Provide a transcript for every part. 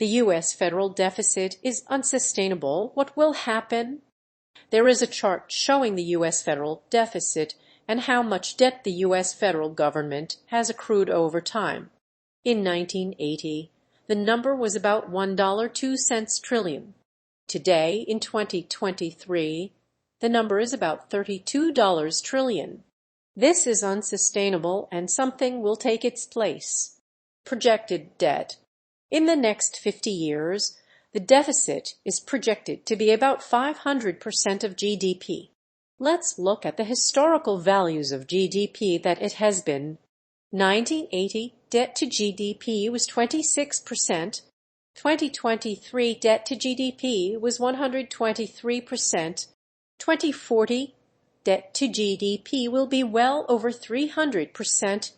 The U.S. federal deficit is unsustainable. What will happen? There is a chart showing the U.S. federal deficit and how much debt the U.S. federal government has accrued over time. In 1980, the number was about $1.02 trillion. Today, in 2023, the number is about $32 trillion. This is unsustainable and something will take its place. Projected debt. In the next 50 years, the deficit is projected to be about 500% of GDP. Let's look at the historical values of GDP that it has been. 1980 debt to GDP was 26%. 2023 debt to GDP was 123%. 2040 debt to GDP will be well over 300%.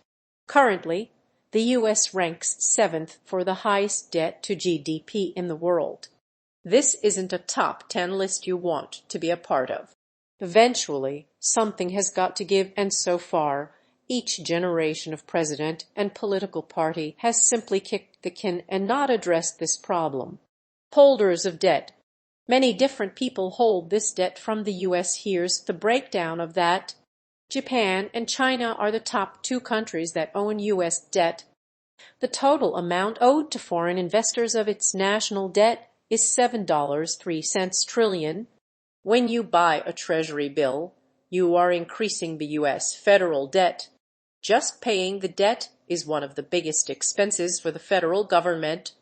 Currently, the U.S. ranks 7th for the highest debt to GDP in the world. This isn't a top 10 list you want to be a part of. Eventually, something has got to give, and so far, each generation of president and political party has simply kicked the can and not addressed this problem. Holders of debt. Many different people hold this debt from the U.S. Here's the breakdown of that. Japan and China are the top 2 countries that own U.S. debt. The total amount owed to foreign investors of its national debt is $7.03 trillion. When you buy a treasury bill, you are increasing the U.S. federal debt. Just paying the debt is one of the biggest expenses for the federal government.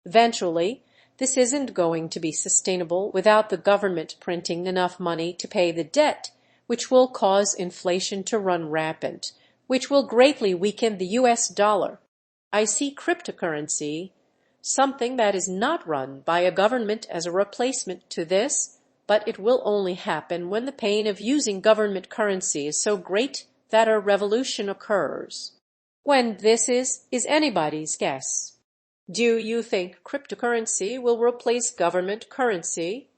Eventually, this isn't going to be sustainable without the government printing enough money to pay the debt, which will cause inflation to run rampant, which will greatly weaken the U.S. dollar. I see cryptocurrency, something that is not run by a government, as a replacement to this, but it will only happen when the pain of using government currency is so great that a revolution occurs. When this is anybody's guess. Do you think cryptocurrency will replace government currency?